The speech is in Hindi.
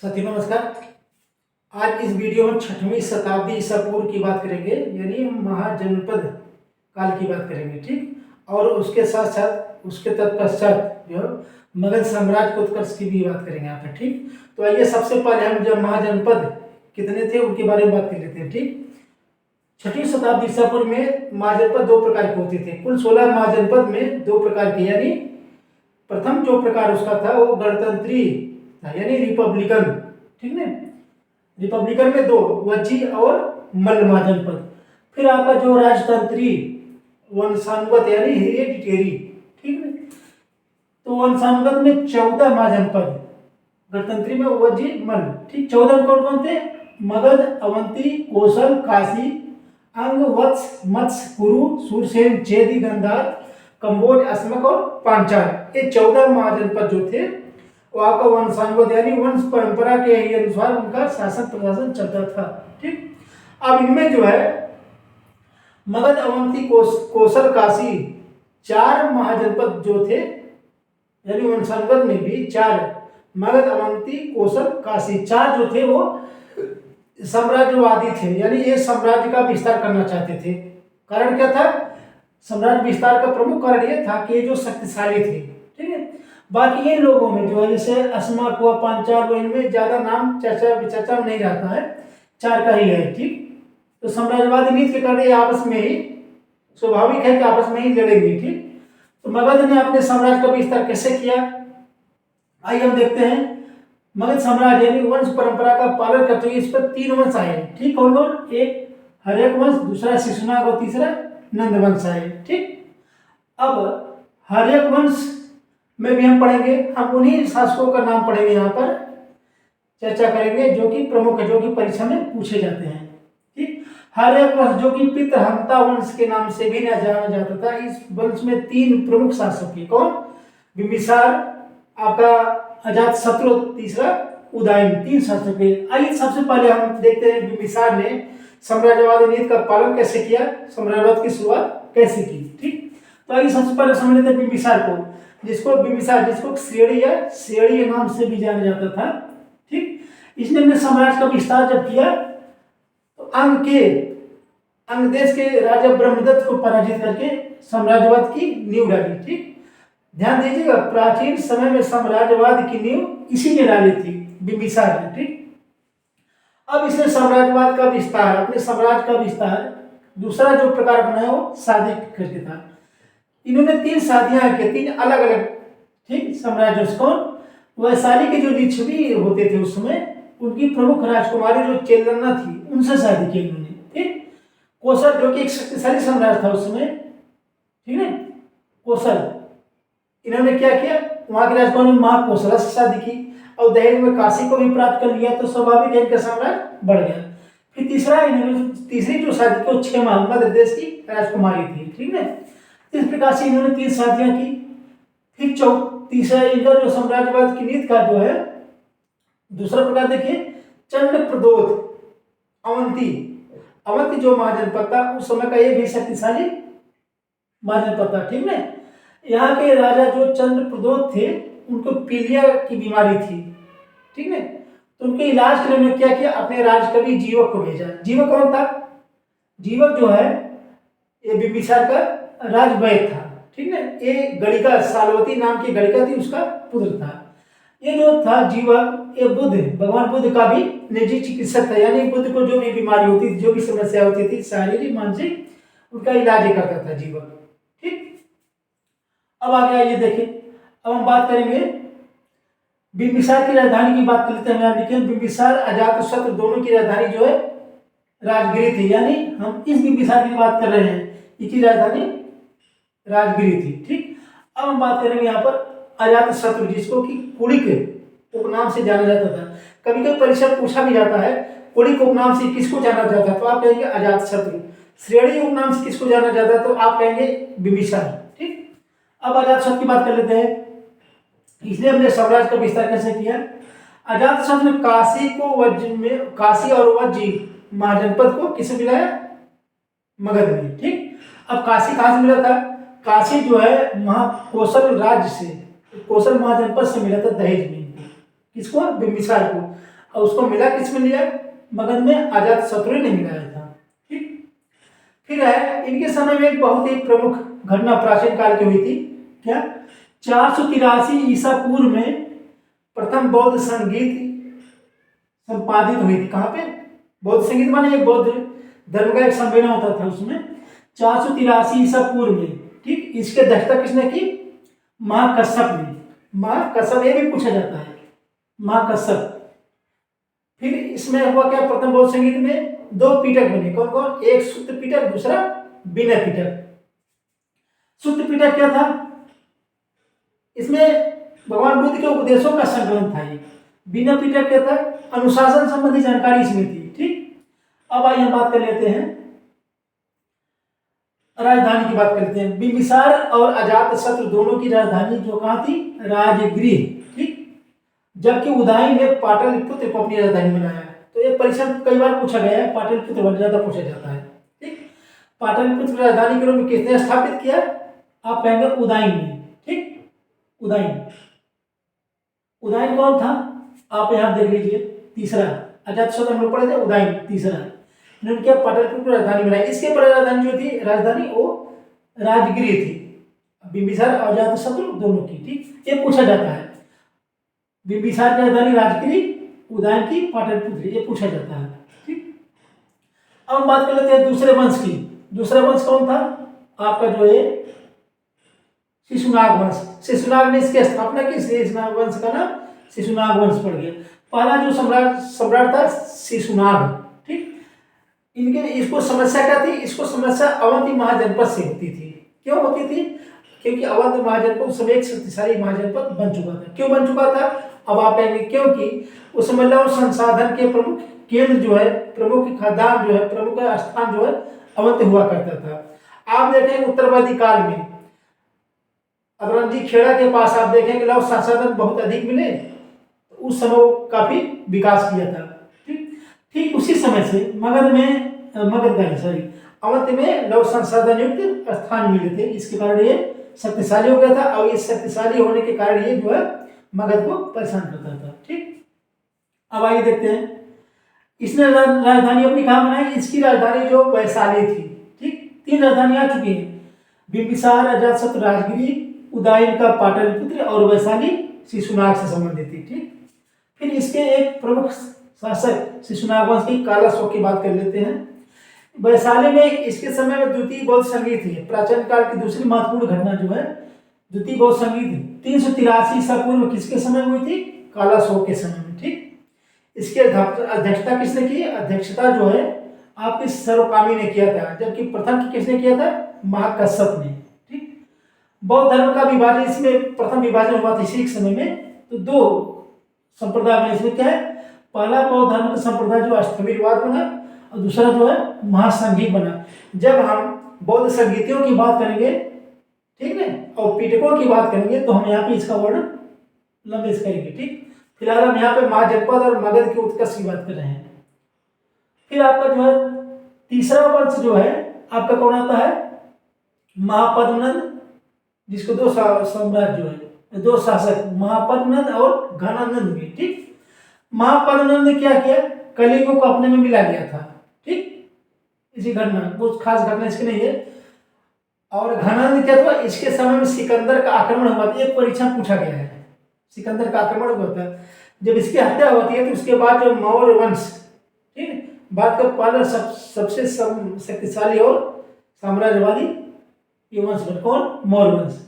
साथियों नमस्कार। आज इस वीडियो में 6वीं शताब्दी ईसा पूर्व की बात करेंगे, यानी महाजनपद काल की बात करेंगे। ठीक, और उसके साथ साथ उसके तत्पश्चात जो मगध साम्राज्य के उत्कर्ष की भी बात करेंगे यहाँ पे। ठीक, तो आइए सबसे पहले हम जब महाजनपद कितने थे उनके बारे में बात कर लेते हैं। ठीक, 6वीं शताब्दी ईसा पूर्व में महाजनपद दो प्रकार के होते थे। कुल 16 महाजनपद में दो प्रकार के, यानी प्रथम जो प्रकार उसका था वो गणतंत्री था, यानी रिपब्लिकन। ठीक है, रिपब्लिकन में दो, वज्जी और मल्ल महाजनपद। फिर आपका जो राजतंत्री वंशानुगत यानी हेरिडिटेरी, ठीक है, तो वंशानुगत में 14 महाजनपद, गणतंत्री में वज्जी मल्ल। ठीक, 14 में कौन कौन थे? मगध, अवंती, कोसल, काशी, अंग, वत्स, मत्स्य, कुरु, सूरसेन, चेदी, गंधार, कंबोज, अस्मक और पांचाल। ये 14 महाजनपद जो थे वो आपका वंशानुगत यानी वंश परंपरा के ही अनुसार उनका शासन प्रशासन चलता था। ठीक, अब इनमें जो है मगध, अवंती, कोसल, काशी, 4 महाजनपद जो थे, यानी वंशानुगत में भी 4, मगध, अवंती, कोसल, काशी, 4 जो थे वो साम्राज्यवादी थे, यानी ये साम्राज्य का विस्तार करना चाहते थे। कारण क्या था? साम्राज्य विस्तार का प्रमुख कारण ये था कि ये जो शक्तिशाली थे। ठीक है, बाकी इन लोगों में जो है जैसे अस्मक हुआ, पांचाल हुआ, इनमें ज्यादा नाम चर्चा में नहीं रहता है, 4 का ही है। ठीक, तो साम्राज्यवादी नीति के कारण ये आपस में ही स्वाभाविक है कि आपस में ही लड़ेंगे। ठीक, तो मगध ने अपने साम्राज्य का विस्तार कैसे किया, आइए हम देखते हैं। मगध साम्राज्य यानी वंश परंपरा का पालन करते हुए इस पर 3 वंश आए। ठीक, कौन कौन? एक हर्यक वंश, दूसरा शिशुनाग और तीसरा नंद वंश आए। ठीक, अब हर्यक वंश में भी हम पढ़ेंगे, हम उन्हीं शासकों का नाम पढ़ेंगे, यहाँ पर चर्चा करेंगे जो कि प्रमुख है, जो कि परीक्षा में पूछे जाते हैं। ठीक, हर्यक वंश जो कि पितृहंता वंश के नाम से भी न जाना जाता था। इस वंश में 3 प्रमुख शासक थे। कौन? बिंबिसार, आपका अजातशत्रु, तीसरा उदयन, 3 शासक थे। आइए सबसे पहले हम देखते हैं बिंबिसार ने साम्राज्यवादी नीति का पालन कैसे किया, साम्राज्यवाद की शुरुआत कैसे की। ठीक, तो आइए सबसे पहले समझ लेते हैं बिंबिसार को, जिसको बिंबिसार, जिसको श्रेणी या श्रेणी नाम से भी जाना जाता था। ठीक, इसने अपने साम्राज्य का विस्तार जब किया तो अंग देश के राजा ब्रह्मदत्त को पराजित करके साम्राज्यवाद की नींव डाली। ठीक, ध्यान दीजिएगा, प्राचीन समय में साम्राज्यवाद की नींव इसी ने डाली थी, बिंबिसार ने। ठीक, अब इसने साम्राज्यवाद का विस्तार, अपने साम्राज्य का विस्तार दूसरा जो प्रकार बनाया वो शादी करके था। इन्होंने 3 शादियां की, 3 अलग अलग, ठीक, साम्राज्यों से। कौन? वैशाली के जो लिच्छवी होते थे उस समय, उनकी प्रमुख राजकुमारी जो चेलन्ना थी, उनसे शादी की इन्होंने। ठीक, कोसल जो कि एक शक्तिशाली साम्राज्य था उस समय, ठीक है, कोसल, इन्होंने क्या किया, वहां के राजकुमारी महाकोसला से शादी की और दहेज में काशी को भी प्राप्त कर लिया, तो स्वाभाविक है इनका साम्राज्य बढ़ गया। फिर तीसरा, इन्होंने तीसरी जो शादी की वो क्षेमा मध्य देश की राजकुमारी थी। ठीक है, इस प्रकार से इन्होंने 3 शादियां की। फिर तीसरा इनका जो साम्राज्यवाद की नीति का जो है दूसरा प्रकार देखिए, चंड प्रदोत अवंती। अवंती जो महाजनपद था उस समय का ये भी शक्तिशाली महाजनपद था। ठीक है, यहाँ के राजा जो चंद्र प्रदोत थे उनको पीलिया की बीमारी थी। ठीक है, तो उनके इलाज के लिए उन्होंने क्या किया, अपने राजकवि जीवक को भेजा। जीवक कौन था? जीवक जो है ये बिंबिसार का राजवैद्य था। ठीक है, ये गणिका, सालवती नाम की गणिका थी, उसका पुत्र था। ये जो था जीवक, ये भगवान बुद्ध का भी निजी चिकित्सक था, यानी बुद्ध को जो भी बीमारी होती थी, जो भी समस्या होती थी शारीरिक मानसिक, उनका इलाज करता था जीवक। ठीक, अब आगे आइए देखिए, अब हम बात करेंगे बिंबिसार की राजधानी की बात कर लेते हैं। यहाँ लिखे बिंबिसार अजातशत्रु दोनों की राजधानी जो है राजगिरी थी, यानी हम इस बिंबिसार की बात कर रहे हैं, इसकी राजधानी राजगिरी थी। ठीक, अब हम बात करेंगे यहाँ पर अजातशत्रु, जिसको कि कुड़िक उपनाम से जाना जाता था। कभी कभी परीक्षा पूछा भी जाता है कुड़िक उपनाम से किसको जाना जाता है, तो आप कहेंगे अजातशत्रु। श्रेणी उपनाम से किसको जाना जाता है, तो आप कहेंगे बिंबिसार। ठीक, अब अजातशत्रु की बात कर लेते हैं, इसने अपने साम्राज्य का विस्तार कैसे किया। अजातशत्रु ने काशी और वज्जी महाजनपद को किसे मिलाया? मगध में। ठीक, अब काशी कहां से मिला था? काशी जो है कोसल राज्य से, कोसल महाजनपद से मिला था, दहेज में। किसको? बिंबिसार को। और उसको मिला किसमें लिया? मगध में अजात शत्रु ने मिलाया था। ठीक। फिर है इनके समय में एक बहुत ही प्रमुख घटना प्राचीन काल की हुई थी। क्या? 483 ईसा पूर्व में प्रथम बौद्ध संगीत संपादित हुई थी। कहाँ पे? बौद्ध संगीत माने एक बौद्ध धर्म का एक सम्मेलन होता था उसमें 483 ईसा पूर्व में। ठीक। इसके अध्यक्षता किसने की? महाकश्यप ने। महाकश्यप, ये भी पूछा जाता है, महाकश्यप। फिर इसमें हुआ क्या? प्रथम बौद्ध संगीत में 2 पीटक बने। कौन कौन? एक शुद्ध पीटक, दूसरा विनय पीटक। शुद्ध पीटक क्या था? इसमें भगवान बुद्ध के उपदेशों का संकलन था। ये विनय पीटक क्या था? अनुशासन संबंधी जानकारी इसमें थी। ठीक। अब आइए हम बात कर लेते हैं राजधानी की बात करते हैं। बिंबिसार और अजातशत्रु दोनों की राजधानी जो कहाँ थी? राजगृह। ठीक। जबकि उदयन ने पाटलिपुत्र को अपनी राजधानी बनाया। तो ये परीक्षा कई बार पूछा गया है, पाटलिपुत्र बहुत ज्यादा पूछा जाता है। ठीक। पाटलिपुत्र राजधानी के रूप में किसने स्थापित किया? आप कहेंगे उदयन ने। ठीक। उदयन। उदयन कौन था? आप यहां देख लीजिए, तीसरा। अजातशत्रु हम लोग पढ़े थे, उदयन तीसरा। इन्होंने क्या? पाटलिपुत्र राजधानी बनाई। इसके पर राजधानी जो थी, राजधानी वो राजगृह थी। बिंबिसार और अजातशत्रु दोनों की। ठीक। ये पूछा जाता है, बिंबिसार की राजधानी राजगृह, उदयन की पाटलिपुत्र, ये पूछा जाता है। ठीक। अब हम बात कर लेते हैं दूसरे वंश की। दूसरा वंश कौन था? आपका जो है शिशुनाग वंश। शिशुनाग ने इसकी स्थापना की। शिशुनाग वंश का नाम शिशुनाग वंश पड़ गया। पहला जो सम्राट था शिशुनाग। ठीक। इनके इसको समस्या क्या थी? इसको समस्या अवंती महाजनपद से होती थी। क्यों होती थी? क्योंकि अवंत महाजनपद उस समय एक शक्तिशाली महाजनपद बन चुका था। क्यों बन चुका था? अब आप कहेंगे क्योंकि उस समय लौह संसाधन के प्रमुख केंद्र जो है, प्रमुख खदान जो है, प्रमुख स्थान जो है अवंत हुआ करता था। आप देखेंगे उत्तरवादी काल में अबरंजी खेड़ा के पास आप देखेंगे लौह संसाधन बहुत अधिक मिले, तो उस समय काफी विकास किया था। ठीक। ठीक उसी समय से अवंत में लौह संसाधन युक्त स्थान मिले थे। इसके कारण ये शक्तिशाली हो गया था और ये शक्तिशाली होने के कारण ये जो है मगध को परेशान करता था। ठीक। अब आइए देखते हैं इसने राजधानी अपनी कहाँ बनाई? इसकी राजधानी जो वैशाली थी। ठीक। 3 राजधानी आ चुकी है, बिंबिसार, अजातशत्रु राजगृह, उदयन का पाटलिपुत्र और वैशाली शिशुनाग से संबंधित थी। ठीक। फिर इसके एक प्रमुख शासक शिशुनाग वंश की कालाशोक की बात कर लेते हैं। वैशाली में इसके समय में द्वितीय बौद्ध संगीत है। प्राचीन काल की दूसरी महत्वपूर्ण घटना जो है द्वितीय बौद्ध संगीत 383 ईसा पूर्व किसके समय हुई थी? कालाशोक के समय में। ठीक। इसकी अध्यक्षता किसने की? अध्यक्षता जो है आपकी सर्वकामी ने किया था, जबकि प्रथम किसने किया था? महाकश्यप ने। ठीक। बौद्ध धर्म का विभाजन, इसमें प्रथम विभाजन हुआ था इसी के समय में। तो 2 संप्रदाय बने। इसमें क्या है? पहला बौद्ध धर्म का संप्रदाय जो अष्टविरवाद बना और दूसरा जो है महासंघिक बना। जब हम बौद्ध संगीतियों की बात करेंगे, ठीक है, और पीटकों की बात करेंगे, तो हम यहाँ पे इसका वर्णन लंबे से करेंगे। ठीक। फिलहाल हम यहाँ पे महाजनपद और मगध के उत्कर्ष की बात कर रहे हैं। फिर आपका जो है तीसरा वंश जो है आपका कौन आता है? महापद्मनंद, जिसको 2 सम्राट जो है, 2 शासक महापद्मनंद और घनानंद भी। ठीक। महापद्मनंद ने क्या किया? कलिंगों को अपने में मिला लिया था। ठीक। इसी घटना, बहुत खास घटना इसकी नहीं है। और घनानंद क्या था? इसके समय में सिकंदर का आक्रमण हुआ था। एक परीक्षा पूछा गया है, सिकंदर का आक्रमण हुआ था। जब इसकी हत्या होती है तो उसके बाद जो मौर्य वंश, ठीक, बात का पहला सबसे शक्तिशाली और साम्राज्यवादी ये वंश कौन? मौर्य वंश।